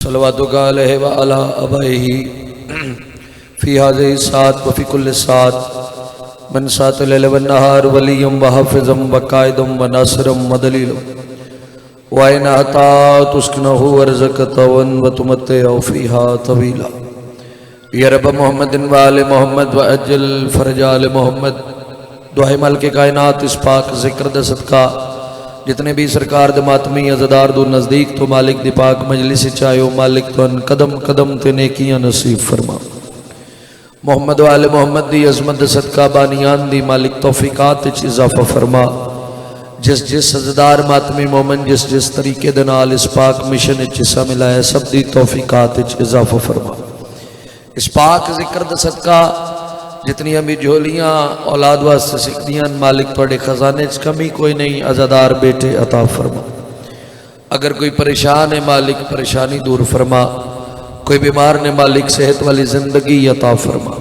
صلواتک علیہ وعلی آبائہ فی هذه الساعة وفی کل ساعة من ساعة اللیل والنہار ولیا وحافظا وقائدا وناصرا ودلیلا وَإِنْ أَتَى تُسْكِنَهُ وَرْزَقَتَ وَتُمَتِّعُ فِيهَا طَوِيلًا یا رب محمد وآل محمد وأجل فرج آل محمد دعائے مالک کائنات اس پاک ذکر دے صدقہ جتنے بھی سرکار دے ماتمی عزدار دو نزدیک تو مالک دی پاک مجلس چاہیو مالک تو ان قدم قدم تے نیکیاں نصیب فرما محمد وآل محمد دی عظمت دے صدقہ بانیان دی مالک توفیقات اچ اضافہ فرما جس عزدار ماتمی مومن جس طریقے دے نال اس پاک مشن اچ حصہ ملا ہے سب دی توفیقات اچ اضافہ فرما اس پاک ذکر دے صدقہ جتنی ہمیں جھولیاں اولاد واسطے سکھدیاں مالک توڑے خزانے چ کمی کوئی نہیں عزادار بیٹے عطا فرما اگر کوئی پریشان ہے مالک پریشانی دور فرما کوئی بیمار نے مالک صحت والی زندگی عطا فرما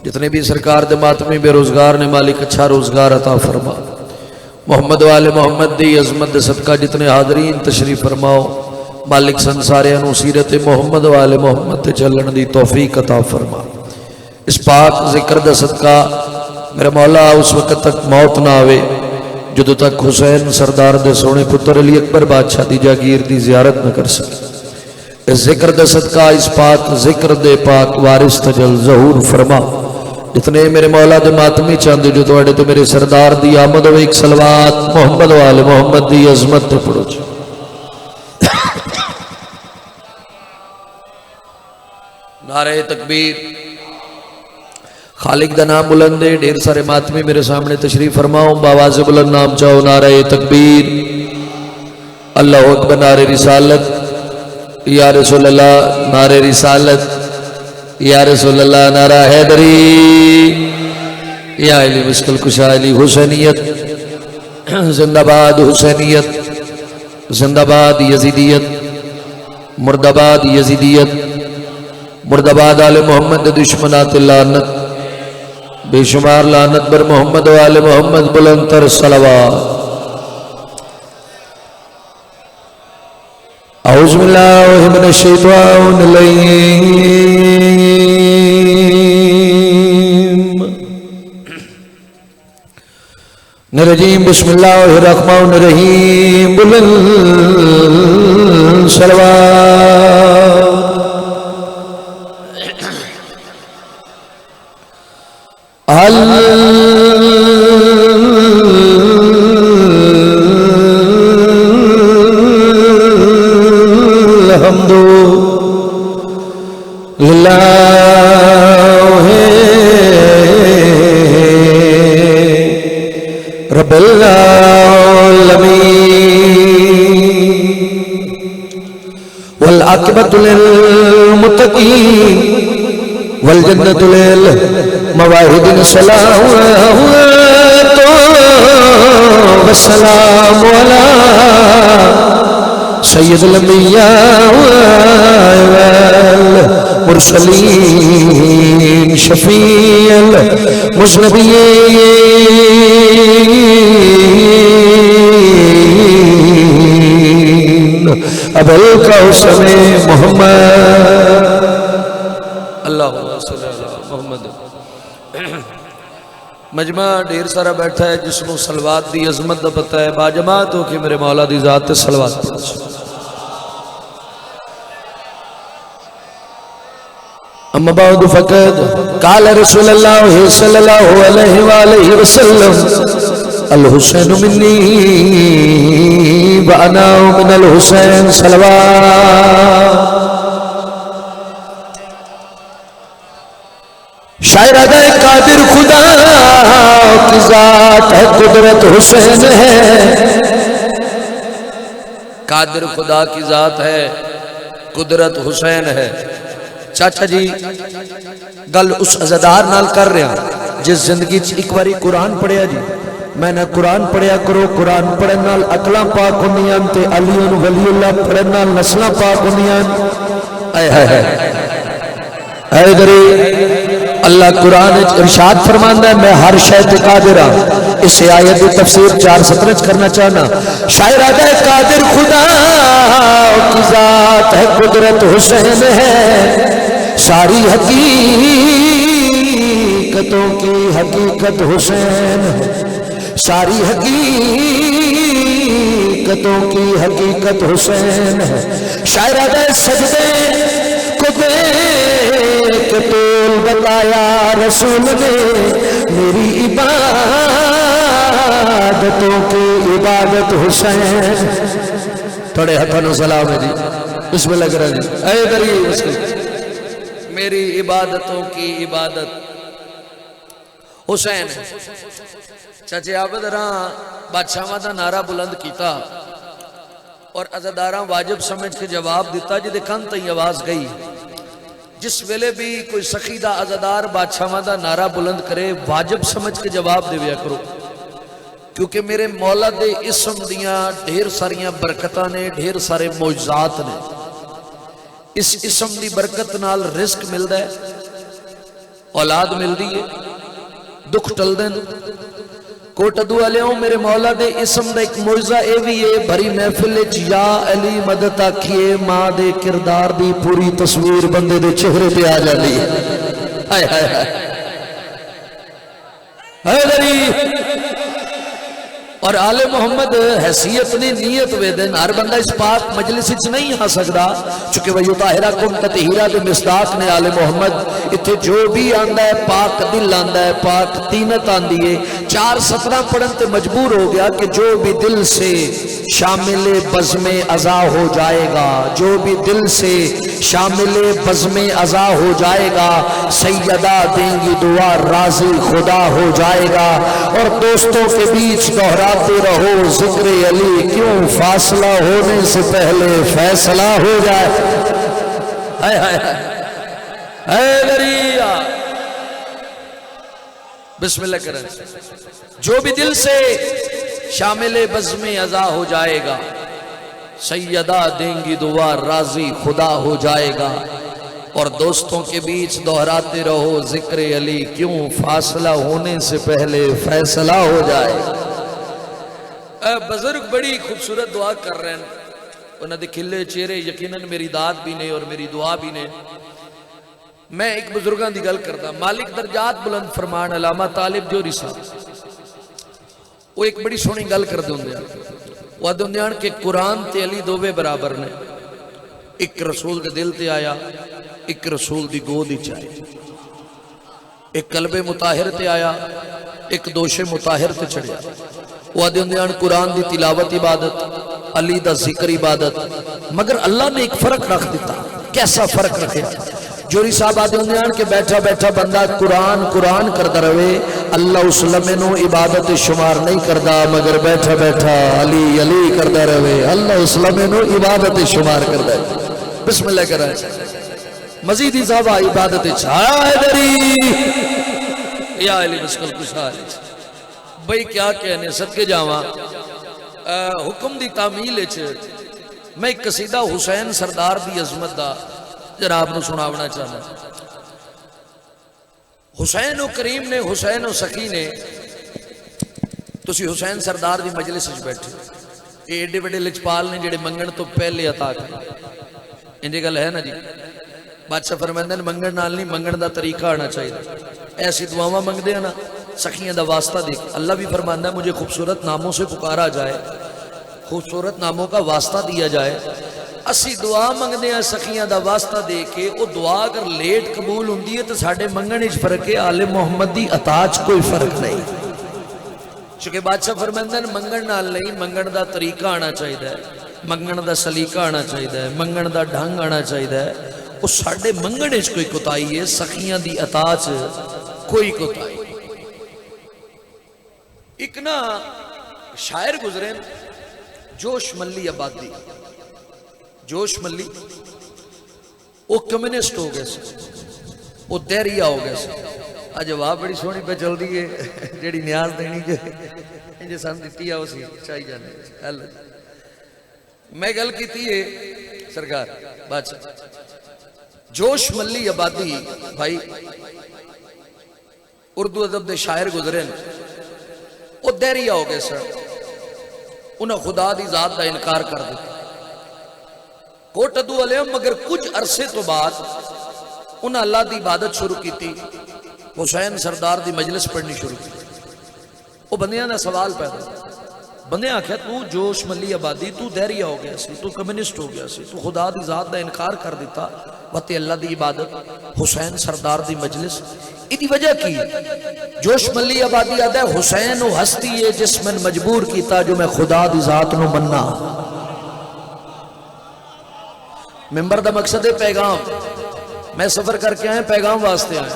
جتنے بھی سرکار دے ماتمی بے روزگار نے مالک اچھا روزگار عطا فرما محمد والے محمد دی عظمت دے صدقہ جتنے حاضرین تشریف فرماؤ مالک سنساریاں نو سیرت محمد والے محمد تے چلن دی توفیق عطا فرما اس پاک ذکر دا صدقہ میرا مولا اس وقت تک موت نہ آوے جدو تک حسین سردار دے سونے پتر علی اکبر بادشاہ دی جاگیر دی زیارت نہ کر سکے اس ذکر دا صدقہ اس پاک ذکر دے پاک وارث تجل ظہور فرما جتنے میرے مولا دے ماتمی چاندے جو توڑے تو میرے سردار دی آمد و ایک صلوات محمد والے محمد دی عظمت تے پڑھو چھو نعرہ تکبیر خالق دا نام بلند ہے ڈھیر سارے ماتمی میرے سامنے تشریف فرماؤں باواز بلند نام چاہو نعرہ تکبیر اللہ اکبر نعرہ رسالت یا رسول اللہ نعرہ رسالت یا رسول اللہ نعرہ حیدری یا علی مشکل کشا علی حسینیت زندہ باد حسینیت زندہ باد یزیدیت مرد آباد یزیدیت مرد آباد آل محمد دشمنات لعنت بے شمار لعنت بر محمد و آل محمد بلندتر صلوات اعوذ باللہ من الشیطان الرجیم بسم اللہ الرحمن الرحیم بلند صلوات الحمد للہ رب العالمین والعاقبۃ للمتقین والجنة للمواحدین الصلاۃ والسلام علی سید الانبیاء والمرسلین شفیع المذنبین ابو القاسم محمد اللہم صلی اللہ محمد مجمع ڈھیر سارا بیٹھا ہے جس کو صلوات دی عظمت دا پتہ ہے باجماعت ہو کہ میرے مولا دی ذات صلوات پڑھ اما بعد فقد قال رسول اللہ صلی اللہ علیہ وآلہ وسلم الحسین منی وانا من الحسین صلوات شاعر ادائے قادر خدا کی ذات ہے قدرت حسین ہے قادر خدا کی ذات ہے قدرت حسین ہے چاچا جی گل اس عزدار نال کر رہا جس زندگی ایک باری قرآن پڑھیا جی میں نے قرآن پڑھیا کرو قرآن پڑھن نال عقلاں پاک ہوندیاں تے علی ولی اللہ پڑھن نال نسلاں پاک ہوندیاں اے ہے اللہ قرآن ارشاد فرماندا ہے میں ہر شے تے قادر ہاں اس آیت کی تفسیر 4 سطر کرنا چاہنا شاعر آدھا قادر خدا کی ذات ہے، قدرت حسین ہے، ساری حقیقتوں کی حقیقت حسین ہے، ساری حقیقتوں کی حقیقت حسین ہے۔ شاعرہ دے سجدے کو دیکھ طول بتایا رسول نے، میری عبادتوں کی عبادت حسین۔ تھوڑے ہاتھوں نے سلام ہے جی، بسم اللہ کرا جی، اے دری مسکل، میری عبادتوں کی عبادت حسین ہے۔ چاچے عابد راں بادشاہاں دا نعرہ بلند کیتا اور عزاداراں واجب سمجھ کے جواب دیتا، جدے کن تئی آواز گئی۔ جس ویلے بھی کوئی سخی دا عزادار بادشاہاں دا نعرہ بلند کرے، واجب سمجھ کے جواب دے ویا کرو، کیونکہ میرے مولا دے اسم دیاں ڈھیر ساریاں برکتاں نے، ڈھیر سارے معجزات نے۔ اس اسم دی برکت نال رزق ملدا ہے، اولاد ملدی ہے، دکھ ٹل دین۔ کوٹ ادو علیہوں میرے مولا دے اسم دا ایک معجزہ اے بھی ہے، بھری محفل یا علی مدد آکھیے، ماں دے کردار دی پوری تصویر بندے دے چہرے پہ آ جاتی ہے۔ ہائے ہائے ہائے ہائے دری اور آل محمد حیثیت نے نیت ویدن، ہر بندہ اس پاک مجلس اچ نہیں آ سکدا، چونکہ وَيُطَهِّرَكُمْ تَطْهِيرًا دے مصداق نے آل محمد اتھے جو بھی آندا ہے پاک دل آندا ہے، پاک تینت آندی ہے۔ 4:17 پڑھن تے مجبور ہو گیا کہ جو بھی دل سے شامل بزم عزا ہو جائے گا، جو بھی دل سے شامل بزم عزا ہو جائے گا، سیدہ دیں گی دعا، راضی خدا ہو جائے گا۔ اور دوستوں کے بیچ دہراتے رہو ذکر علی، کیوں فاصلہ ہونے سے پہلے فیصلہ ہو جائے۔ ہائے ہائے ہائے دریا، بسم اللہ کریں۔ جو بھی دل سے شامل بزم عزا ہو جائے گا، سیدہ دیں گی دعا، راضی خدا ہو جائے گا۔ اور دوستوں کے بیچ دہراتے رہو ذکر علی، کیوں فاصلہ ہونے سے پہلے فیصلہ ہو جائے۔ بزرگ بڑی خوبصورت دعا کر رہے ہیں، انہوں نے کھلے چہرے، یقیناً میری داد بھی نے اور میری دعا بھی نے۔ میں ایک بزرگاں دی گل کرتا، مالک درجات بلند فرمان علامہ طالب جوہری صاحب، وہ ایک بڑی سونی گل کر دوں دیا، وہ دنیان کے قرآن تے علی دووے برابر نے، ایک رسول کے دل تے آیا، ایک رسول دی گود ہی چاہے، ایک قلب مطاہر تے آیا، ایک دوش مطاہر تے چڑھیا۔ وہ دنیان قرآن دی تلاوت عبادت، علی دا ذکر عبادت، مگر اللہ نے ایک فرق رکھ دیتا۔ کیسا فرق رکھے؟ جوری صاحب آدھے دنیان کے بیٹھا بیٹھا بندہ قرآن قرآن کردہ رہے، اللہ اس لمحے نو عبادت شمار نہیں کردہ، مگر بیٹھا بیٹھا علی علی کردہ رہے، اللہ اس لمحے نو عبادت شمار کردہ رہے۔ بسم اللہ کر رہے ہیں مزیدی صاحبہ عبادت چھایا ہے دری یا علی مسکل کشا ہے۔ بھئی کیا کہنے صدقے جاواں، حکم دی تعمیل میں ایک قصیدہ حسین سردار دی عظمت دا جناب نو سناونا چاہنا۔ حسین و کریم نے، حسین و سخی نے، تسی حسین سردار دی مجلس وچ بیٹھے، یہ ایڈے بڑے لجپال نے جڑے منگن تو پہلے عطا کرے، انجھے گل ہے نا جی؟ بادشاہ فرماندے ہیں منگن نال نہیں، منگن دا طریقہ آنا چاہیے۔ ایسی دعاواں منگدے ہیں نا سخیاں دا واسطہ دیکھ، اللہ بھی فرماندہ ہے مجھے خوبصورت ناموں سے پکارا جائے، خوبصورت ناموں کا واسطہ دیا جائے۔ اسی دعا منگدے ہیں سخیاں دا واسطہ دے کے، وہ دعا اگر لیٹ قبول ہوندی ہے تو ساڑھے منگن اچ فرق ہے، آل محمد دی عطاچ کوئی فرق نہیں۔ چونکہ بادشاہ فرماندے ہیں منگن نال نہیں، منگن دا طریقہ آنا چاہیے ہے، منگن دا سلیقہ آنا چاہیے ہے، منگن دا ڈھنگ آنا چاہیے ہے۔ وہ ساڑھے منگن اچ کوئی کوتاہی ہے، سخیاں دی عطاچ کوئی کوتاہی۔ ایک نا شاعر گزرے جوش ملی آبادی، جوش ملی وہ کمیونسٹ ہو گئے سے، وہ دہریہ ہو گئے سے۔ آج جواب بڑی سونی پہ چل دی ہے، جیڑی نیاز دینی جو سان دیتی ہے اسی چاہی جانے۔ میں گل کیتی ہے سرکار بادشاہ جوش ملی آبادی بھائی اردو ادب دے شاعر گزرے وہ دہریہ ہو گئے سر، انہوں خدا دی ذات دا انکار کر دیتا، کوٹ ادو علیہم، مگر کچھ عرصے تو بعد انہاں اللہ دی عبادت شروع کی تھی، حسین سردار دی مجلس پڑھنی شروع کی۔ وہ بندیاں دا سوال پیدا، بندے آکھیا تو جوش ملی آبادی، تو دہریہ ہو گیا سی، تو کمیونسٹ ہو گیا سی، تو خدا دی ذات دا انکار کر دیتا، وتے اللہ دی عبادت، حسین سردار دی مجلس، ایدی وجہ کی جوش ملی آبادی آدھا ہے حسین و ہستی ہے جس میں مجبور کیتا جو میں خدا دی ذات نو مننا۔ ممبر دا مقصد ہے پیغام، میں سفر کر کے آئے پیغام واسطے آئے،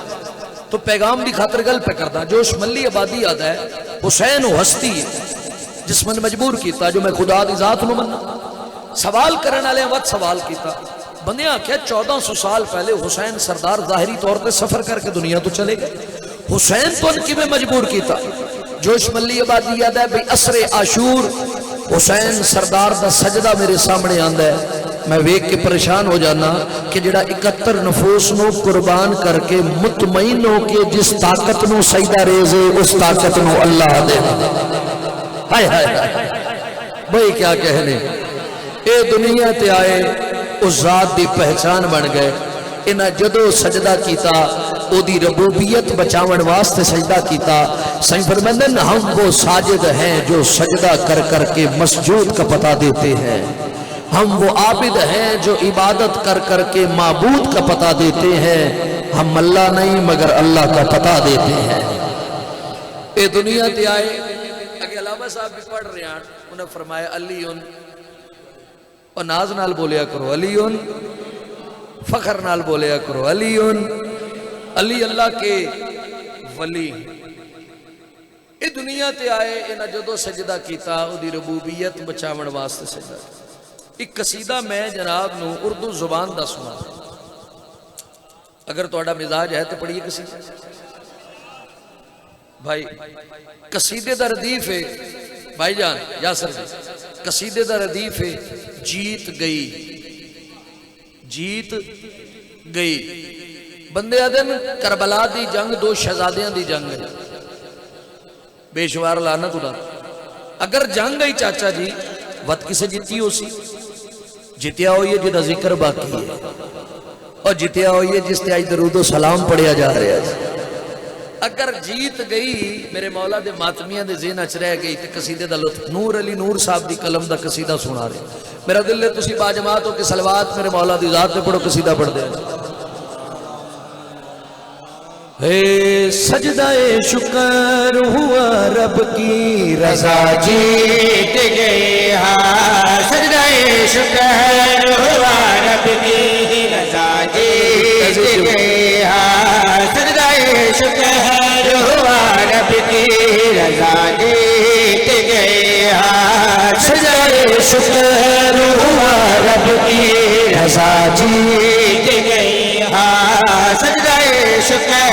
تو پیغام دی خاطر گل پہ کردا، جوش ملی آبادی آدھا ہے حسین و ہستی ہے جس میں مجبور کیتا جو میں خدا دی ذات نو مننا۔ سوال کرنے والے وقت سوال کیتا، بندے آکھیا 1400 سال پہلے حسین سردار ظاہری طور پہ سفر کر کے دنیا تو چلے گئے، حسین تو ان کی میں مجبور کیتا۔ جوش ملی آبادی یاد ہے بھئی عصر عاشور حسین سردار دا سجدہ میرے سامنے آندا ہے، میں ویک کے پریشان ہو جانا کہ جڑا 71 نفوس نو قربان کر کے مطمئن ہو کے جس طاقت نو سجدہ ریزے اس طاقت نو اللہ دے۔ ہائے ہائے بھئی کیا کہنے، اے دنیا تے آئے اس ذات دی پہچان بن گئے، انہاں جدو سجدہ کیتا او دی ربوبیت بچاون واسطے سجدہ کیتا۔ سائیں فرماندے ہیں ہم وہ ساجد ہیں جو سجدہ کر کر کے مسجود کا پتہ دیتے ہیں، ہم وہ عابد ہیں جو عبادت کر کر کے معبود کا پتہ دیتے ہیں، ہم اللہ نہیں مگر اللہ کا پتہ دیتے ہیں۔ اے دنیا تے آئے، اگر علامہ صاحب بھی پڑھ رہے ہیں انہیں فرمایا علیون، اور ناز نال بولیا کرو علیون، فخر نال بولیا کرو علیون، علی اللہ کے ولی۔ اے دنیا تے آئے انہاں جدو سجدہ کیتا او دی ربوبیت بچاون واسطے سجدہ کیتا۔ ایک قصیدہ میں جناب نو اردو زبان دا سنا، اگر توڑا مزاج ہے تو پڑھیے قصیدہ بھائی۔ قصیدے دا ردیف ہے بھائی جان یاسر جی، قصیدے دا ردیف ہے جیت گئی، جیت گئی۔ بندے آدم کربلا دی جنگ دو شہزادیاں دی جنگ ہے، بے شمار لعنت اللہ۔ اگر جنگ گئی چاچا جی وقت کسے جیتی ہو سی، جتیا ہوئی ہے جدہ ذکر باقی ہے، اور جتیا ہوئی ہے جس تے آج درود و سلام پڑھیا جا رہے ہیں۔ اگر جیت گئی میرے مولا دے ماتمیاں دے ذہن اچ رہ گئی تے قصیدے دا لطف نور علی نور صاحب دی قلم دا قصیدہ سنا رہے۔ میرا دل ہے تسی باجماعت ہو کہ صلوات میرے مولا دی ذات پہ پڑھو، قصیدہ پڑھ دے۔ اے سجدہ شکر ہوا رب کی رضا جیت گئے، ہاں سجدہ شکر ہوا رب کی رضا جیت گئے، ہاں سجدہ شکر ہوا رب کی رضا جیت گئے، ہاں سجدہ شکر ہوا رب کی رضا جیت گئے، ہاں سجدہ شکر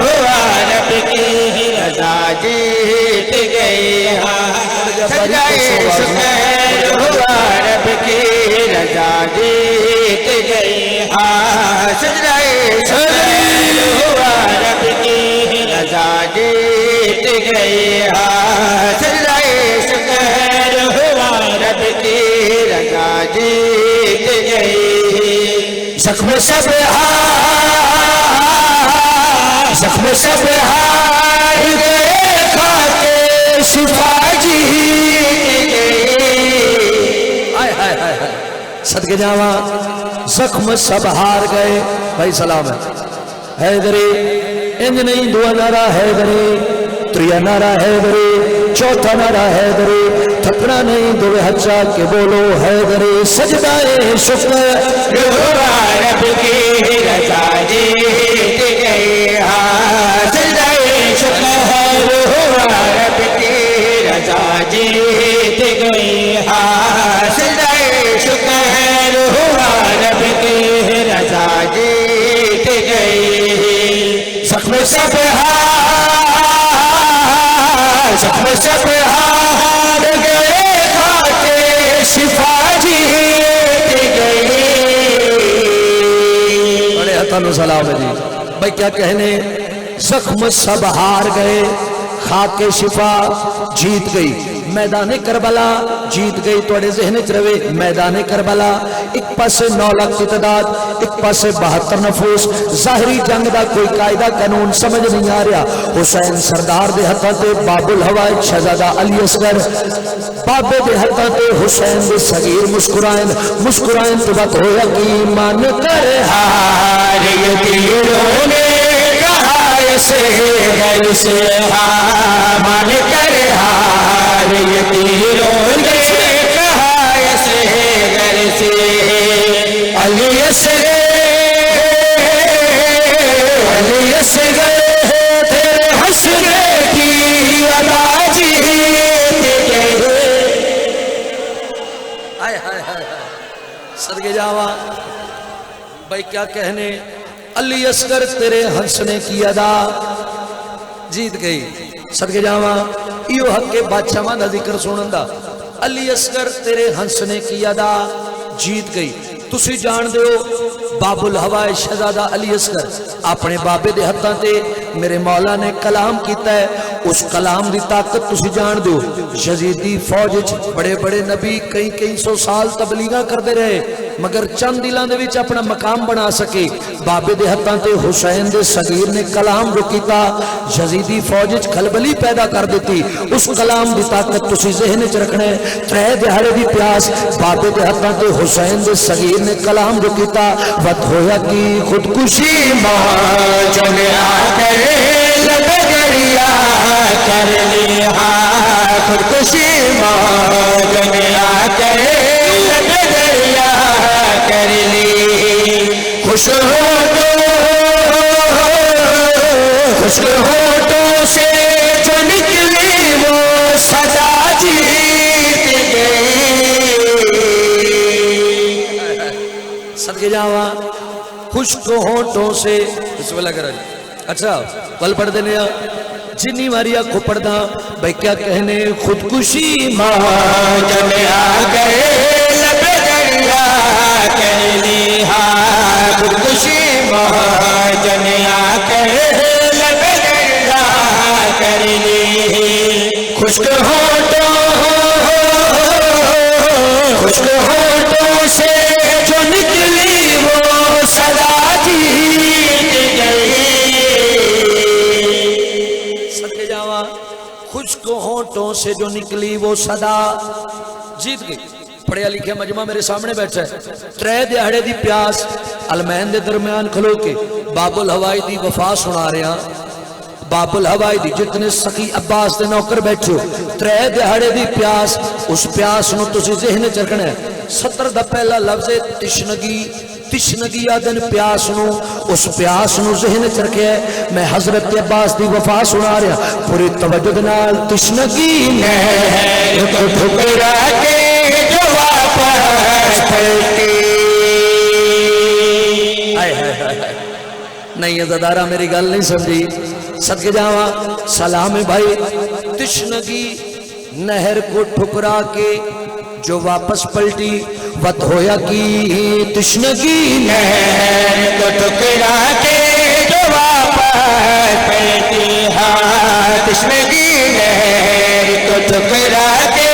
ہوا رب کی رضا جیت گئے، ہاں سجدہ شکر ہوا رب کی رضا جیت گئے، ہاں سجدہ شکر ہوا رب کی رضا جیت گئے، ہاں سجدہ شکر ہوا رب کی رضا جیت گئے۔ زخم سب زخم سب ہار گئے، خاک شفا جیت گئے، صدقے جاواں زخم سب ہار گئے۔ بھائی سلام ہے حیدری، انج نہیں دعا نعرہ حیدری، تریا نعرہ حیدری، چوتھا نعرہ حیدری، تھکنا نہیں دو ہچا کے بولو حیدری۔ سجدہ شکر ہوا رب کی رضا جیت گئے، ہاں سجدہ شکر ہوا رب کی رضا جیت گئے، ہاں سجدہ شکر ہوا رب کی رضا جیت گئے۔ زخم سب زخم سب ہار گئے، خاک شفا جیت گئے۔ بڑے حتن و سلام ہے جی۔ بھائی کیا کہنے، زخم سب ہار گئے، کھا کے شفا جیت گئی، میدان کربلا جیت گئی، توڑے ذہن چ رہے میدان کربلا ایک پاسے 9 لاکھ کی تعداد، ایک پاسے 72 نفوس، ظاہری جنگ دا کوئی قاعدہ قانون سمجھ نہیں آ رہا، حسین سردار دے ہتھاں تے باب الہوائے شہزادہ علی اصغر بابے دے ہتھاں تے حسین دے صغیر مسکرائیں مسکرائیں تو بات ہویا کہ مان کر ہار یہ تیروں نے کہا اسے گھر سے مان کر ہار یہ تیروں نے کہا اسے گھر سے علی اصغر علی اصغر تیرے حسرے کی ادا جیت گئے۔ صدقے جاواں بھائی کیا کہنے، علی اصغر تیرے ہنسنے کی ادا جیت گئی۔ صدقے جاواں ایو حق کے بادشاہاں دا ذکر سنن دا، علی اصغر تیرے ہنسنے کی ادا جیت گئی۔ تسی جان دیو باب الہوائے شہزادہ علی اصغر اپنے بابے دے ہتھاں تے میرے مولا نے کلام کیتا ہے، اس کلام دی طاقت تسی جان دیو۔ یزیدی فوج وچ بڑے بڑے نبی کئی سو سال تبلیغاں کردے رہے مگر چند دلاں دے وچ اپنا مقام بنا سکے، بابے دے ہتھاں تے حسین دے صغیر نے کلام جو کیتا یزیدی فوج وچ کھلبلی پیدا کر دیتی۔ اس کلام دی طاقت تسی ذہن وچ رکھنا ہے، 3 دہاڑے دی پیاس بابے دے ہتھاں تے حسین دے صغیر نے کلام جو کیتا وقت ہویا کی خودکشی چلے آ کر لب دریا کر لیا خودکشی چلے آ کر لب دریا کر لی خوش ہوٹوں سے جو نکلی وہ صدا جیت گئی۔ صدقے جاواں خشک ہونٹوں سے بسم اللہ کرا جی۔ اچھا پل پڑھ دینے جنی ماریا کو پڑھدا بھائی کیا کہنے، خودکشی جب آ گئے لب دریا کر لی خودکشی جب آ گئے لب دریا کر لی خشک ہوٹوں سے جو نکلی وہ صدا جیت گئی۔ صدقے جاواں خشک ہونٹوں سے جو نکلی وہ صدا جیت گئی۔ پڑھیا لکھیا مجمع میرے سامنے بیٹھا ہے، 3 دہاڑے دی پیاس علمین دے درمیان کھلو کے باب الہوائی دی وفا سنا رہے ہیں۔ باب الہوائی دی جتنے سخی عباس دے نوکر بیٹھو 3 دہاڑے دی پیاس، اس پیاس نو تسی ذہن چ رکھنا ہے۔ 70 دا پہلا لفظ ہے تشنگی، تشنگی آدن پیاس نو، اس پیاس نو ذہن چ رکھے میں حضرت عباس دی وفا سنا رہا پوری توجہ نال۔ تشنگی نہر کو ٹھکرا کے جو واپس پلٹی نہیں عزادارہ میری گل نہیں سمجھی، صدقے جاواں سلام ہے بھائی۔ تشنگی نہر کو ٹھکرا کے جو واپس پلٹی وقت ہویا کی تشنگی نہر کو ٹھکرا کے جو واپس پلٹی تشنگی نہر کو ٹھکرا کے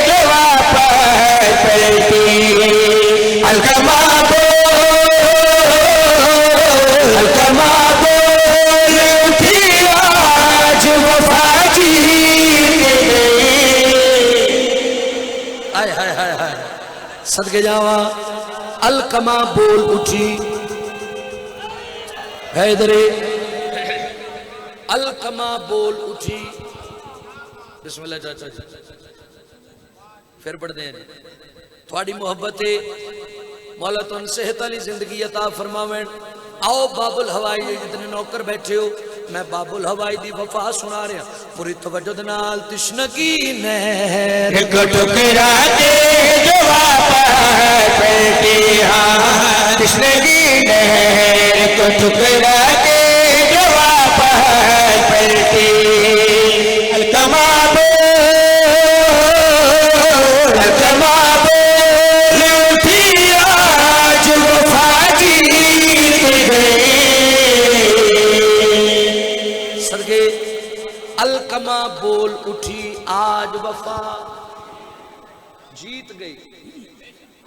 جو واپس پلٹی الکما بول اٹھی آج وفا جیت گئی۔ آئے ہائے ہائے ہائے صدقے جاواں الکما بول اٹھی حیدرے الکما بول اٹھی۔ بسم اللہ چاچا جی پھر پڑھ دیں جی۔ تھوڑی محبت مولا تن صحت والی زندگی عطا فرماویں۔ آؤ باب الہوائی جتنے نوکر بیٹھے ہو میں باب الہوائی دی وفا سنا رہا پوری توجہ نال۔ تشنگی نہر کو ٹھکرا کے جو واپس پلٹی تشنگی نہر کو ٹھکرا کے جو واپس پلٹی الکما بول اٹھی آج وفا جیت گئی۔ صدقے الکما بول اٹھی آج وفا جیت گئی،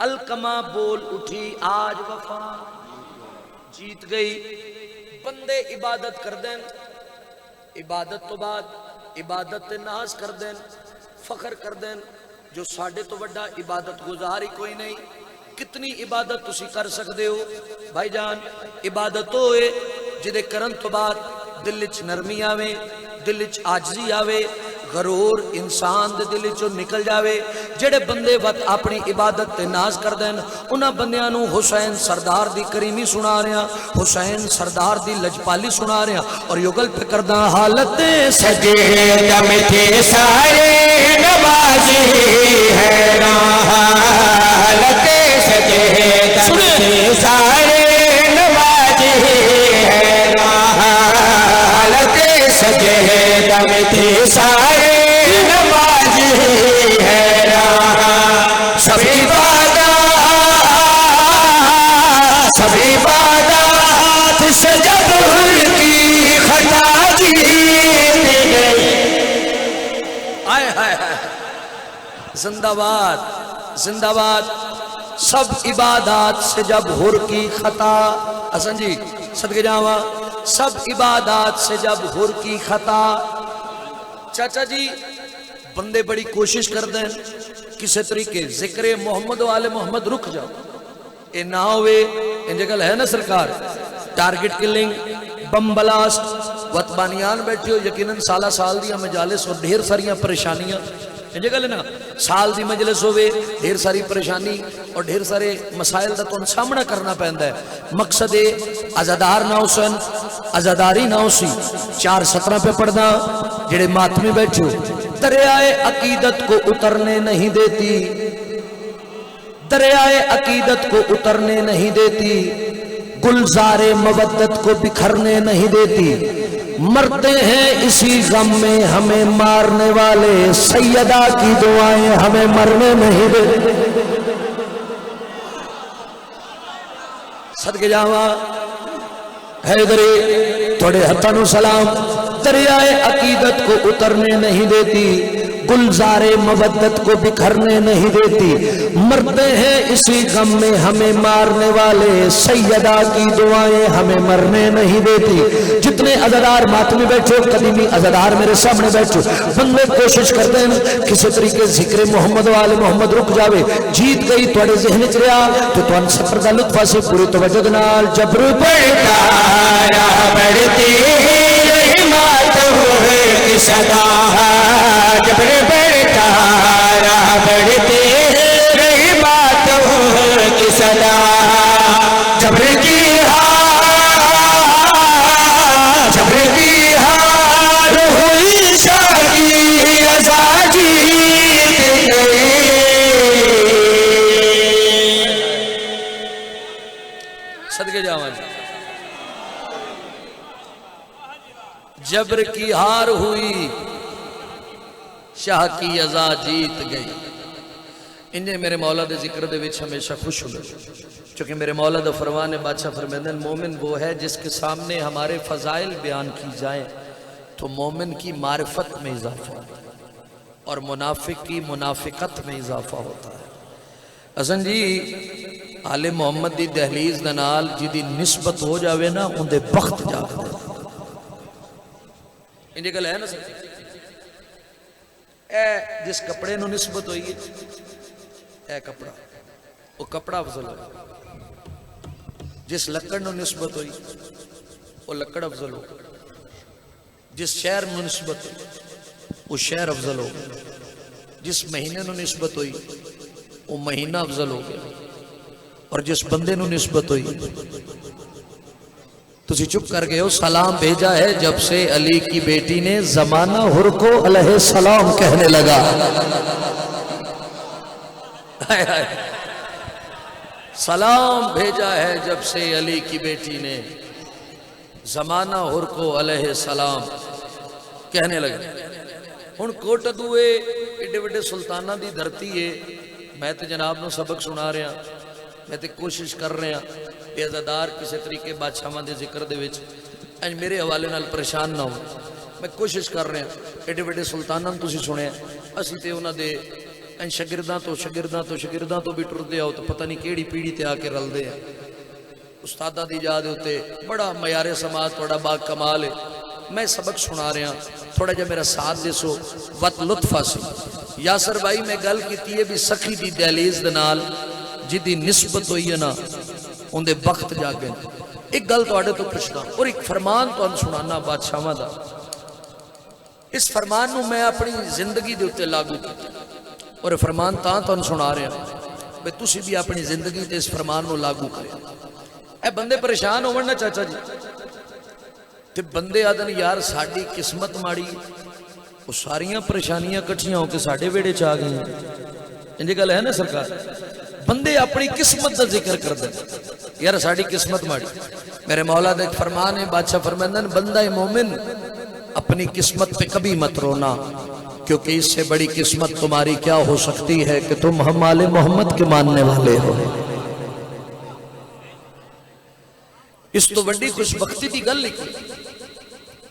القما بول اٹھی آج وفا جیت گئی۔ بندے عبادت کر دین، عبادت تو بعد عبادت تے ناز کر دین، فخر کر دین جو ساڑھے تو بڑا عبادت گزار ہی کوئی نہیں۔ کتنی عبادت تسی کر سکتے ہو بھائی جان؟ عبادت ہوئے جدے کرن تو بعد دل وچ نرمی آوے، دل وچ عاجزی آوے، غرور انسان دے دل وچوں نکل جاوے۔ جڑے بندے وقت اپنی عبادت تے ناز کر دین انہاں بندیاں نو حسین سردار دی کریمی سنا رہے ہیں، حسین سردار دی لجپالی سنا رہے ہیں، اور یوگل پہ کردہ حالت سجے دم تھے سارے نوازی ہے حالت سجے دم تھے سارے نوازی ہے حالت سجے دم تھے سارے نوازی ہے سبھی بادات سے جب ان کی خطا جیت گئی۔ آئے ہائے ہائے زندہ باد زندہ باد۔ سب عبادات سے جب ہر کی خطا، حسن جی صدقے جاواں، سب عبادات سے جب ہر کی خطا۔ چاچا جی بندے بڑی کوشش کر دیں کسی طریقے ذکر محمد و آل محمد رک جاؤ، اے نہ ہوئے ان جگہ ہے نا سرکار ٹارگٹ کلنگ، بم بلاسٹ، وطبانیان بیٹھے ہو یقیناً سالہ سال دیا مجالس اور ڈھیر ساریاں پریشانیاں ان جگہ لینا، سال دی مجلس ہوئے ڈھیر ساری پریشانی اور ڈھیر سارے مسائل دا تو سامنا کرنا پہندا ہے۔ مقصد ازادار نہ ہو سن، ازاداری نہ ہو سی۔ 4:17 پہ پڑھنا جڑے ماتمی بیٹھے ہو، دریائے عقیدت کو اترنے نہیں دیتی، دریائے عقیدت کو اترنے نہیں دیتی، گلزار مودت کو بکھرنے نہیں دیتی، مرتے ہیں اسی غم میں ہمیں مارنے والے، سیدہ کی دعائیں ہمیں مرنے نہیں دیتی۔ صدقے جاواں حیدری تھوڑے ہتھانو سلام، دریائے عقیدت کو اترنے نہیں دیتی، گلزار مودت کو بکھرنے نہیں دیتی، مرتے ہیں اسی غم میں ہمیں مارنے والے، سیدہ کی دعائیں ہمیں مرنے نہیں دیتی۔ جتنے عزادار ماتمی بیٹھو، قدیمی عزادار میرے سامنے بیٹھو، بندے کوشش کرتے ہیں کسی طریقے ذکر محمد و آل محمد رک جاوے، جیت گئی تھوڑے ذہن چ رہا تو تھوڑا سفر دا لطف سے پوری توجہ نال جبر بڑھتا بڑھتی ماتم کی صدا، جبر بڑھتا بڑھتی ماتم کی صدا، جبر کی ہار ہوئی شاہ کی رضا جیت گئی۔ صدقے جاواں جبر کی ہار ہوئی شاہ کی عزا جیت گئی۔ انہیں میرے مولا دے ذکر دے وچ ہمیشہ خوش ہوئے، چونکہ میرے مولا دا فرمان ہے، بادشاہ فرماتے ہیں مومن وہ ہے جس کے سامنے ہمارے فضائل بیان کی جائیں تو مومن کی معرفت میں اضافہ ہوتا ہے اور منافق کی منافقت میں اضافہ ہوتا ہے۔ حسن جی آل محمد دی دہلیز دنال جدی نسبت ہو جاوے نا ان دے بخت جاگ دے، ان جے گل ہے نا سر، اے جس کپڑے نو نسبت ہوئی ہے، اے کپڑا وہ کپڑا افضل ہو، جس لکڑ نو نسبت ہوئی وہ لکڑ افضل ہو، جس شہر نو نسبت ہوئی وہ شہر افضل ہو، جس مہینے نو نسبت ہوئی وہ مہینہ افضل ہو گیا، اور جس بندے نو نسبت ہوئی تسی چپ کر گئے ہو۔ سلام بھیجا ہے جب سے علی کی بیٹی نے، زمانہ ہر کو علیہ السلام کہنے لگا۔ سلام بھیجا ہے جب سے علی کی بیٹی نے، زمانہ ہر کو علیہ السلام کہنے لگا۔ ہن کوٹ دوئے ایڈے وڈے سلطانہ دی دھرتی ہے، میں تے جناب نو سبق سنا رہا، میں تے کوشش کر رہا کہ عزادار کسی طریقے بادشاہاں دے ذکر دے وچ اج میرے حوالے نال پریشان نہ ہو، میں کوشش کر رہے ہیں ایڈے وڈے سلطاناں تسی سنے اسی تے انہاں دے شاگرداں تو بھی ٹردے آؤ تو پتہ نہیں کیڑی پیڑھی تے آ کے رلدے ہیں استادہ دی جا دے ہوتے بڑا معیار سماعت تھوڑا با کمال ہے میں سبق سنا رہا تھوڑا جا میرا ساتھ دے سو وقت لطفہ سی یاسر بھائی میں گل کیتی ہے بھی سخی دی دہلیز دنال جدی نسبت ہوئی ہے نا ان دے وقت جا گئے ایک گل تو آڑے تو پوچھنا اور ایک فرمان تو ان سنانا بادشاہ دا اس فرمان نو میں اپنی زندگی دے ہوتے لاگو اور فرمان تاں تو ان سنا رہے ہیں بے تسی بھی اپنی زندگی دے اس فرمان نو لاگو کرے اے بندے پریشان ہونا چاچا جی تے بندے آدن یار ساڑی قسمت ماڑی وہ ساریاں پریشانیاں کٹھیاں ہو کے ساڑے ویڑے چاہ گئے ہیں انجھے گل ہے نا سرکار بندے اپنی قسمت دا ذکر کر دیں یار ساڑی قسمت ماڑی میرے مولا دے فرمان ہے بادشاہ فرماندن بندہ مومن اپنی قسمت پہ کبھی مت رونا کیونکہ اس سے بڑی قسمت تمہاری کیا ہو سکتی ہے کہ تم ہم آل محمد کے ماننے والے ہو اس تو بڑی خوش بختی دی گل لکھی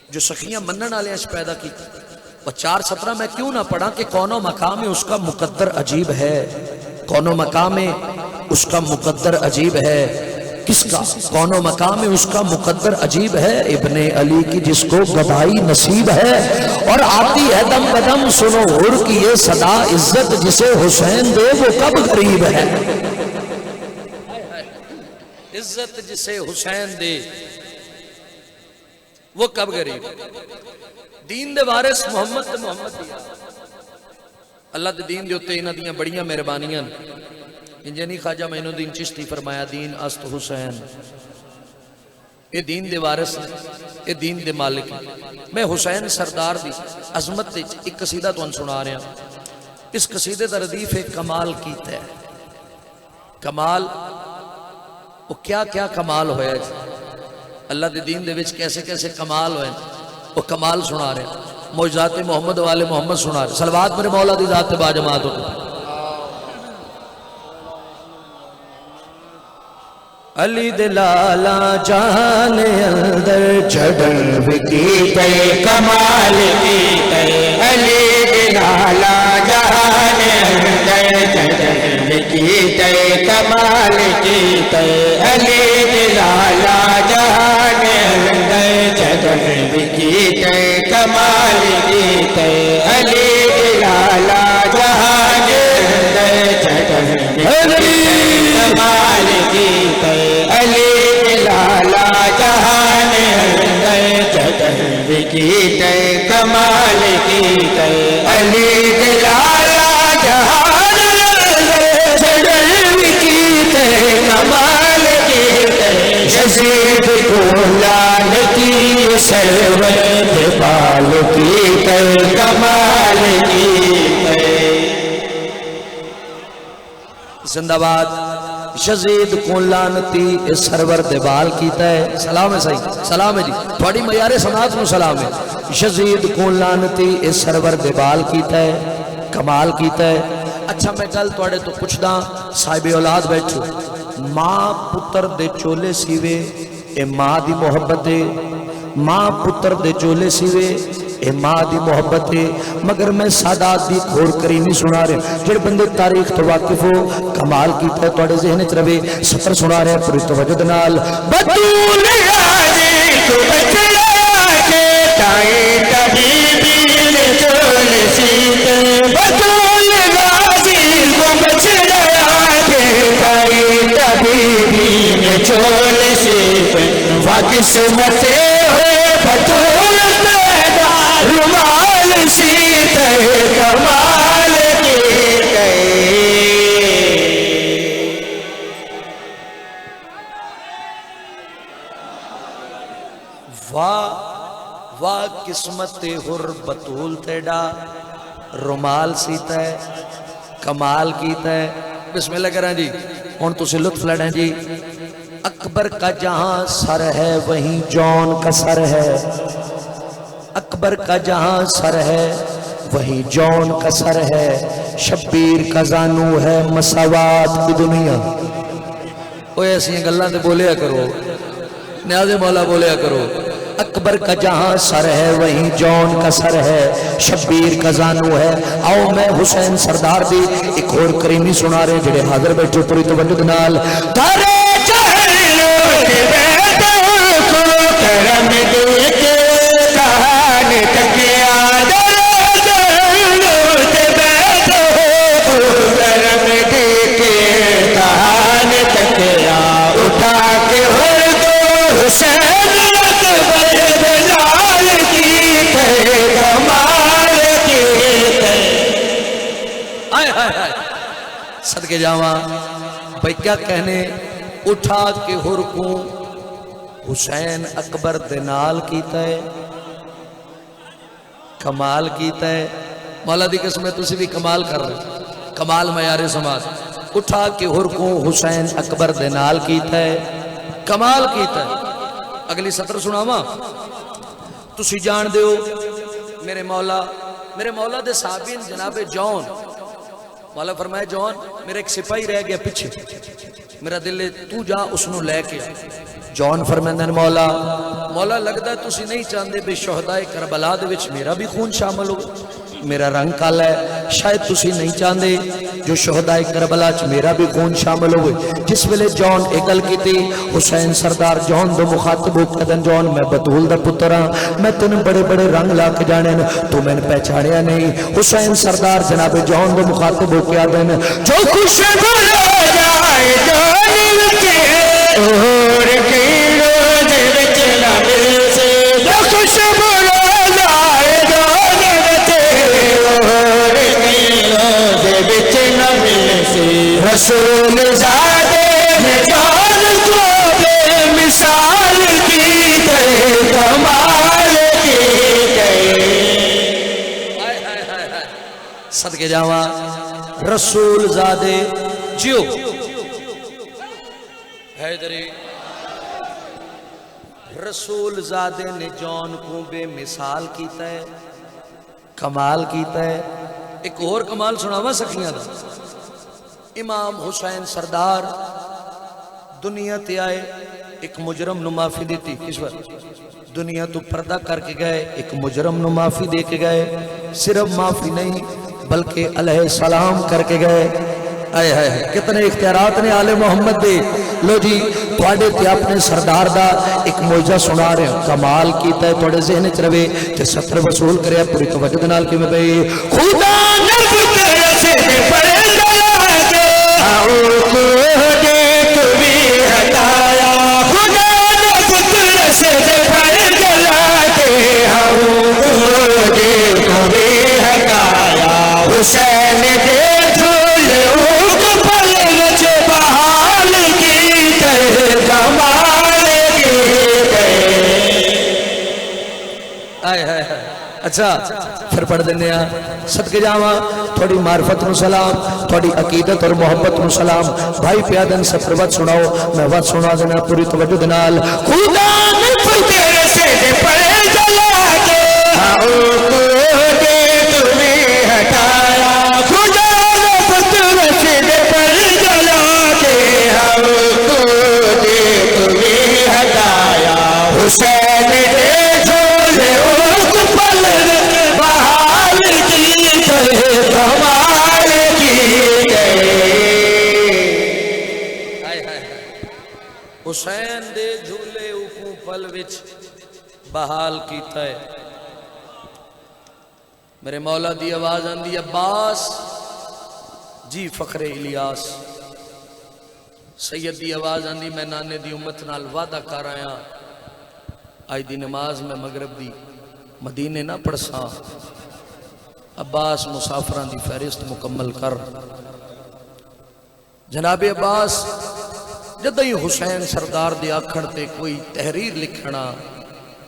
جو سخیاں منن والے اس پیدا کی اور 4:17 میں کیوں نہ پڑھا کہ کون و مقام اس کا مقدر عجیب ہے کون و مقام اس کا مقدر عجیب ہے کس کا کون و مقام اس کا مقدر عجیب ہے ابن علی کی جس کو گدائی نصیب ہے اور آتی ہے دم بدم سنو ہر کی یہ صدا عزت جسے حسین دے وہ کب غریب ہے عزت جسے حسین دے وہ کب غریب دین دے وارث محمد تے محمد دیا اللہ دے دین دے ہوتے انہاں دیاں بڑیاں مہربانیاں انجھے نہیں خواجہ معین الدین چشتی فرمایا دین است حسین اے دین دے وارث اے دین دے مالک میں حسین سردار دی عظمت دے ایک قصیدہ تو ان سنا رہا ہوں اس قصیدے دا ردیف ایک کمال کیتا ہے کمال وہ کیا کیا کمال ہویا جی اللہ دے دین دے وچ کیسے کیسے کمال ہوئے وہ کمال سنا رہے ہیں معجزات محمد والے محمد سنا رہے ہیں صلوات میرے مولا دی ذات با جماعت ہو علی دلالا جان اندر جڑن کی تے کمال کی تے علی دلالا جان اندر جڑن کی تے کمال کی تے علی دلالا جان اندر جڑن کی تے کمال کی تے علی دلالا جان اندر جڑن کمال کی تے علی لالا جہان جدن کی تے کمال کی تے علی لالا جہان جدن کی تے کمال کی تے یزید کو لعنتی سرور بال کی تے کمال کی تے زندہ باد یزید کو لعنتی سرور دبال کیتا ہے سلام ہے صحیح سلام ہے جی تھوڑی معیار سماعت نو سلام ہے یزید کو لعنتی سرور دبال کیتا ہے کمال کیتا ہے اچھا میں کل تھوڑے تو پوچھدا صاحب اولاد بیٹھو ماں پتر دے چولے سیوے اے ماں دی محبت ہے ماں پتر دے چولے سیوے اے ماں دی محبت ہے مگر میں سادات دی کھوڑ کریمی سنا رہے جڑے بندے تاریخ تو واقف ہو کمال کیتا ہے توڑے ذہن چروے سطر سنا رہے پوری توجہ نال بطول آجی کو بچڑا کے تائیں طبیبی نے چول سیتے بطول آجی کو بچڑا کے تائیں طبیبی نے چول سیتے واقسمت ہوئے بطول پیدا رومال سیتے کمال کیتے واہ قسمت ہر بطول تیڑا رومال سیتا ہے کمال کیتا ہے بسم اللہ کریں جی ان تو سے لطف لڑیں جی اکبر کا جہاں سر ہے وہیں جون کا سر ہے اکبر کا جہاں سر ہے وہیں جون کا سر ہے شبیر کا زانو ہے مساوات کی دنیا اوہ ایسی گلہ دے بولیا کرو نیاز مولا بولیا کرو اکبر کا جہاں سر ہے وہیں جون کا سر ہے، شبیر کا زانو ہے۔ آؤ میں حسین سردار دی ایک اور کریمی سنا رہے جڑے حاضر بیٹھے پوری توجہ نال۔ تارے چہلو کے بیٹو کو کرم دے کے کہان تکیا، تارے چہلو کے بیٹو کو کرم دے کے کہان تکیا، اٹھا کے ہر دو حسین اکبر بلال کی تے کمال کی تے۔ آئے ہائے ہائے صدقے جاواں بھائی کیا کہنے، اٹھا کے ہر کو حسین اکبر دے نال کیتا ہے، کمال کیتا ہے۔ مولا دی قسم ہے تسی بھی کمال کر رہے، کمال معیار سماج۔ اٹھا کے ہر کو حسین اکبر دے نال کیتا ہے، کمال کیتا ہے۔ اگلی سطر سناواں، تسی جان دیو میرے مولا دے صحابین جناب جون، مولا فرمایا جون میرا ایک سپاہی رہ گیا پیچھے، میرا دل ہے تو جا اس نو لے کے۔ جون فرماندن مولا لگدا ہے تسی نہیں چاہندے بے شہدائے کربلا دے وچ میرا بھی خون شامل ہو، میرا رنگ کالا ہے، شاید تسی نہیں چاہندے جو شہدائے کربلا چ میرا بھی خون شامل ہوئے۔ جس ویلے جون اے گل کیتی، حسین سردار جون دو مخاطب ہو کدن جون میں بطول دا پتر ہاں، میں تن بڑے بڑے رنگ لا کے جانے تو میں نے پہچانیا نہیں۔ حسین سردار جناب جون دو مخاطب ہو کے آدن جو خوش بھلا جائے جان وچے اور کی روز وچ نہ مل سے، جو خوش بھلا جائے جان وچے اور کی روز وچ نہ مل سے، رسول زادے نے جان کو بے مثال کی تے کمال کی تے۔ صدقے جاواں رسول زادے جیو حیدری، رسول زادے نے جون کو بے مثال کیتا ہے، کمال کیتا ہے۔ ایک اور کمال سناواں سکھیاں دا، امام حسین سردار دنیا تے آئے، ایک مجرم نو معافی دیتی، کس وقت دنیا تو پردہ کر کے گئے، ایک مجرم نو معافی دے کے گئے، صرف معافی نہیں بلکہ علیہ السلام کر کے گئے۔ آئے آئے کتنے اختیارات نے آل محمد دے۔ لو جی تھوڑے تے اپنے سردار دا ایک معجزہ سنا رہے ہیں، کمال کیتا ہے، تھوڑے ذہن چ رہے تے سطر وصول کرے پوری توجہ نال کی میں بھئی خدا نے فکر سے پر جلا کے آؤ کو دیکھ بھی ہٹایا، خدا نے فکر سے پر جلا کے آؤ کو دیکھ بھی ہٹایا، حسین دے جھولے اوک پل وچ بحال کی تے کمال کی تے۔ آئے آئے اچھا پھر پڑھ دینے ہیں صدقے جاواں تھوڑی معرفت نو سلام، تھوڑی عقیدت اور محبت نو سلام۔ بھائی پیادن سفر وقت سناؤ، میں وقت سنا دینا پوری توجہ دنال۔ خدا نے فکر سے پر جلا کے آؤ کو دیکھ بھی ہٹایا، خدا نے فکر سے پر جلا کے آؤ کو دیکھ بھی ہٹایا، حسین دے جھولے اوک پل بحال کی تے کمال کی تے۔ حسین دے جھولے اوکوں پل وچ بحال کیتا ہے۔ میرے مولا دی آواز آندی عباس جی فخر الیاس، سید دی آواز آندی میں نانے دی امت نال وعدہ کر آیا، آج دی نماز میں مغرب دی مدینے نہ پڑھساں، عباس مسافران دی فہرست مکمل کر۔ جناب عباس جدہ ہی حسین سردار دے آکھن تے کوئی تحریر لکھنا،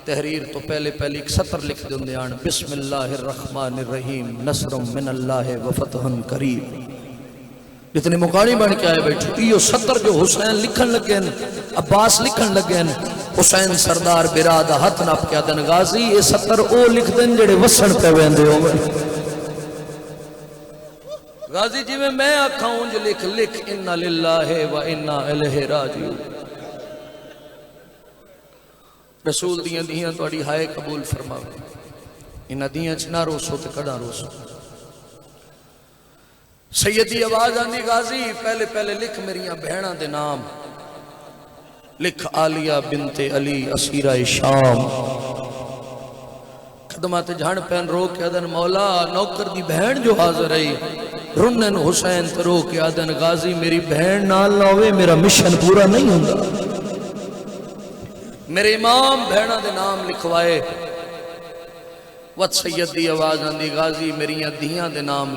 تحریر تو پہلے ایک سطر لکھ دیں آن، بسم اللہ الرحمن الرحیم نصر من اللہ و فتح قریب۔ جتنے مقامی بن کے آئے بیٹھے یہ سطر جو حسین لکھن لگے ہیں، عباس لکھن لگے ہیں، حسین سردار برادہ ہاتھ ناپ کے آدن غازی یہ سطر او لکھ دیں جڑے وسن پہ ویندے ہو گئے۔ غازی جی میں آکھاؤں جو لکھ انا للہ و انا الیہ راجعون۔ رسول دیاں دیاں تواڈی ہائے قبول فرماوے انہاں دیاں چ نہ روسو تے کڑا روسو سیدی آواز آندی غازی پہلے پہلے لکھ میریاں بہناں دے نام لکھ عالیہ بنت علی اسیرہ شام قدمات جھان پہن رو کے آدن مولا نوکر دی بہن جو حاضر رہی رنن حسین تے رو کے آدن غازی میری بہن نال نہ ہوئے میرا مشن پورا نہیں ہوندا میرے امام بہناں دے نام لکھوائے وت سید دی آواز آندی غازی میریاں دیاں دے نام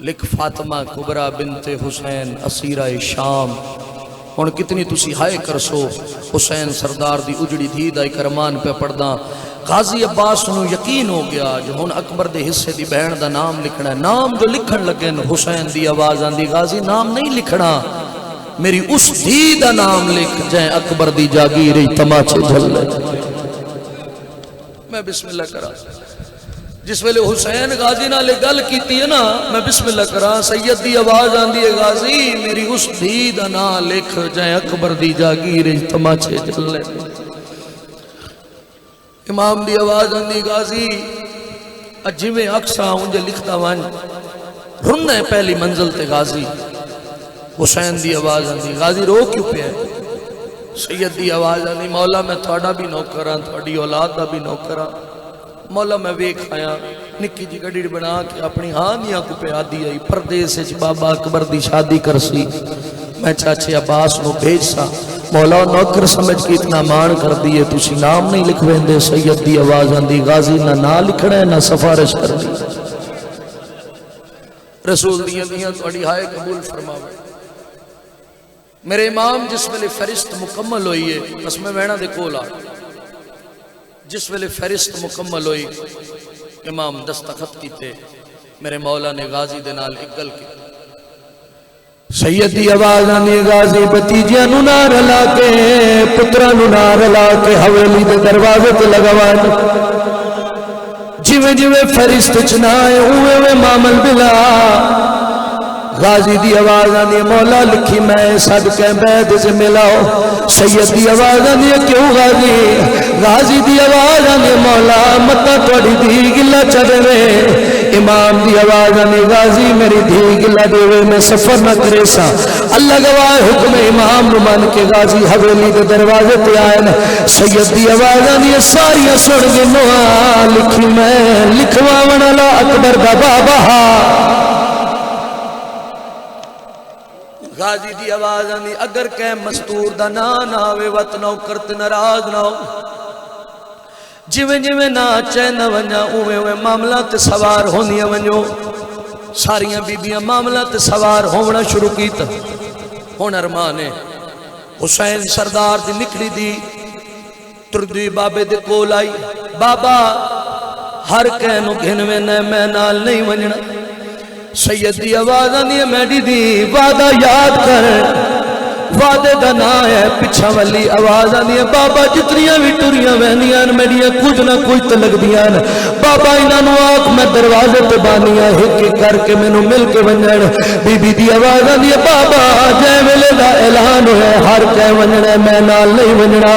لکھ فاطمہ کبرا بنت حسین اسیرہ شام ہن کتنی تسی ہائے کرسو حسین سردار دی اجڑی دھی دا کرمان پہ پڑھدا غازی عباس نو یقین ہو گیا جو ہن اکبر دے حصے دی بہن دا نام لکھنا ہے نام جو لکھن لگے حسین دی آواز آندی غازی نام نہیں لکھنا میری اس دھی دا نام لکھ جائیں اکبر دی جاگیری تماچے جھل لے میں بسم اللہ کرا جس ویلے حسین غازی نالے گل کیتی ہے نا میں بسم اللہ کرا سید دی آواز آندی ہے غازی میری اس دھی دا نام لکھ جائیں اکبر دی جاگیری تماچے جھل لے امام دی آواز آندی غازی اجھویں اکسا انجھے لکھتا وان رنہ پہلی منزل تے غازی حسین دی آواز آندی غازی رو کیوں پہ ہے سید دی آواز آندی مولا میں تھوڑا بھی نوکراں تھوڑی اولاد دا بھی نوکراں مولا میں ویک آیا نکی جی گڑی بنا کے اپنی ہانیاں کو پہ آدھی آئی پردیس سے بابا اکبر دی شادی کرسی میں چاچے عباس نو بھیج سا مولا نوکر سمجھ کے اتنا مان کر دیئے تُسی نام نہیں لکھویں دے سید دی آواز آندی غازی نہ لکھنا ہے نہ سفارش کر دی رسول دیاں دیاں تواڈی ہائے قبول فرماوے میرے امام جس ویلے فہرست مکمل ہوئی ہے بس میں وینا دے کولا جس ویلے فہرست مکمل ہوئی امام دستخط کیتے میرے مولا نے غازی دے نال ایک گل کی سید دی آواز آنی غازی بتیجیاں نو نار لا کے پترا نو نار لا کے حویلی دے دروازے تے لگوان جویں جویں فہرست چنائے ہوئے معامل بلا غازی دی آواز آنی مولا لکھی میں صدقہ بید سے ملاؤ سید دی آواز آنی کیوں غازی دی آواز آنی مولا متا توڑی دی گلہ چڑھے امام دی آواز آنی غازی میری دی گلہ دے ہوئے میں سفر نہ کرے سا اللہ گواہ حکم امام نمان کے غازی حویلی دے دروازے تے آئین سید دی آواز آنی ساری سن گنو لکھی میں لکھواون اللہ اکبر دا بابا غازی دی آواز آنی اگر کہ مستور دا نہ آوے وط نہ کرت ناراض نہ ہو جویں جویں نہ چے نہ ونجا اوے معاملات سوار ہونی ونجو ساریاں بیبیاں معاملات سوار ہونا شروع کیتا ہن ارمان ہے حسین سردار دی نکلی دی تردی بابے دے کول آئی بابا ہر کہنو گھنویں نے میں نال نہیں ونجنا سید دی آواز آنی ہے میڈی دی وعدہ یاد کر وعدے دا نا ہے پچھا والی آواز آنی ہے بابا جتنیاں بھی ٹوریاں وہنیاں میڈیاں کچھ نہ کچھ تے لگ دیاں بابا انہاں نو آکھ میں دروازے تے بانیاں ہک کر کے میں نو مل کے ونجن بی بی دی آواز آنی ہے بابا جے ویلے دا اعلان ہوئے ہر کہہ ونجنا میں نال نہیں ونجنا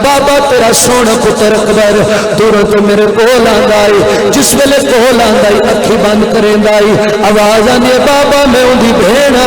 بابا تیرا سونا پتر اکبر دوروں تو میرے کول آندائی جس ویلے کول آندائی اکھی بند کریں دائی آواز آنی ہے بابا میں ان دی بھینا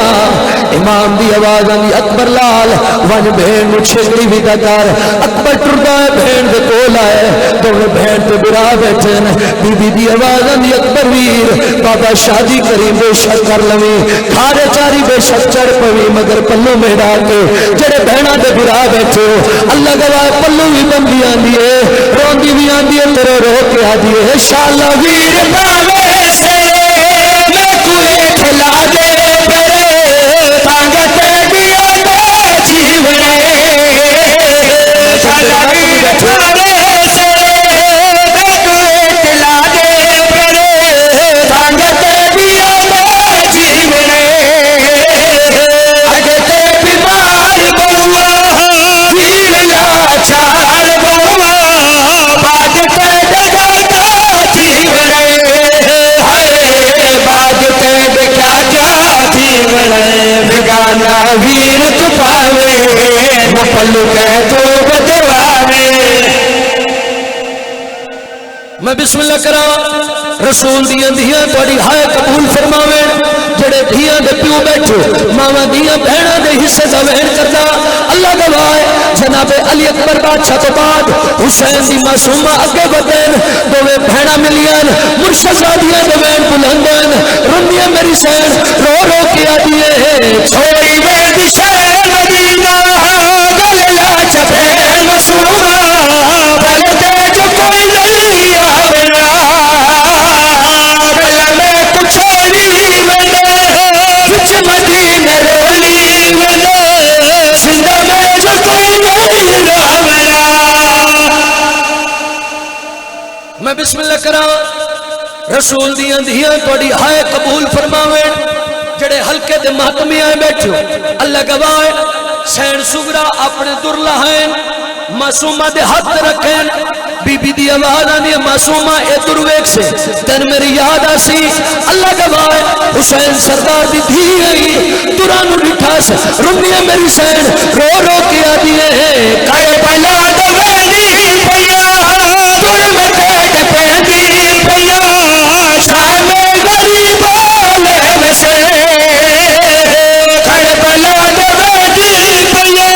امام دی آواز آنی اکبر لال ون بھین مچھکڑی بھی دکار اکبر ٹردہ ہے بھین دے کول آئے دونوں بھین تے برا بیٹھن بی بی دی آواز آنی اکبر ویر بابا شادی کریں بے شک کر لویں کھارے چاری بے شک چڑھ پویں مگر پلو میں ڈاکے جڑے بھینا دے برا بیٹھے ہو اللہ گواہ پلو بھی بندی آندی ہے روندی بھی آندی ہے تیرے رو کے آدھی ہے شاللہ ویر ناوے سے میں کوئے کھلا دے پرے تانگت دیا دا جیونے شاللہ ویر ناوے سے میں کوئے کھلا دے پرے تانگت دیا دا جیونے اگتے بیمار بوا ویر لاچار بوا باجتے جگہ دا جیونے میں بسم اللہ کرا رسول دیاں دھیاں تہاڈی ہائے قبول فرماویں جڑے دھیاں دے پیو بیٹھو ماواں دیاں بہناں دے حصے دا وہن کردا اللہ گواہ ہے جناب علی اکبر بادشاہ تو بعد حسین دی معصومہ اگے ودین دوویں بہناں ملیاں مرشد زادیاں دے وہن بلندن رمیاں میری سین رو رو کے آدی ہے چھوڑی وید شہر مدینہ گل لا چپے معصومہ بلدے جو کوئی نہیں آونا گل میں کچھ نہیں ویندے کچھ مدینہ رولی ویندے زندہ میں جو کوئی نہیں آونا میں بسم اللہ کرا رسول دیاں دھیاں تہاڈی ہائے قبول فرماویں جڑے ہلکے دے محکمی آئے بیٹھو اللہ گواہ ہے سین سگرا اپنے در لہائیں معصومہ دے ہاتھ رکھیں بی بی دی آواز آنی معصومہ اے در ویک سے تن میری یاد آسی اللہ گواہ ہے حسین سردار دی دھی گئی درانو لٹھا سے رمیہ میری سین رو رو کے آدھی ہے کائے پہلا دوینی پیا در مٹے پہنی پیا شام غریب آلے وسے کائے پہلا دوینی پیا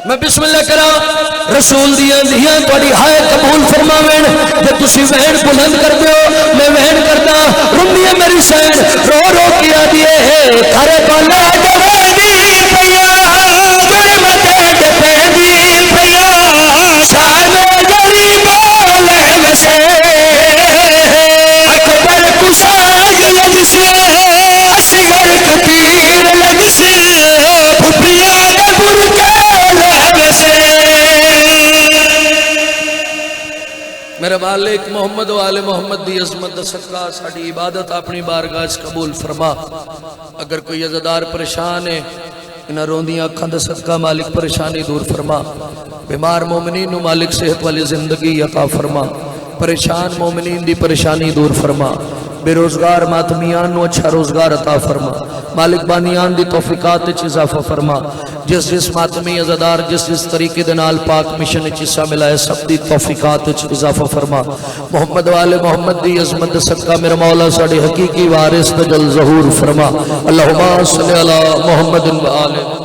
میں بسم اللہ کرا رسول دیاں دھیاں تہاڈی ہائے قبول فرماویں جے تسی وہن بلند کر دیو میں وہن کردا رمیہ میری سین رو رو کے آدھی ہے کھڑے پہلا دوینی پیا در مٹے پہنی پیا شام غریب آلے وسے اکبر کساگ لگ سے اصغر کبیر لگ سے پھپھیا دبر کے لگ سے میرے مالک محمد و آل محمد دی عظمت دا صدقہ ساڈی عبادت اپنی بارگاہ وچ قبول فرما اگر کوئی عزادار پریشان ہے انہاں روندیاں اکھاں دا صدقہ مالک پریشانی دور فرما بیمار مومنین نو مالک صحت والی زندگی عطا فرما پریشان مومنین دی پریشانی دور فرما بے روزگار ماتمیان نو اچھا روزگار عطا فرما مالک بانیان دی توفیقات وچ اضافہ فرما جس جس ماتمی عزادار جس جس طریقے دے نال پاک مشن وچ حصہ ملائے سب دی توفیقات وچ اضافہ فرما محمد والے محمد دی عظمت صدقہ میرا مولا ساڈے حقیقی وارث تجل ظہور فرما اللہم صلی علی محمد و آلہ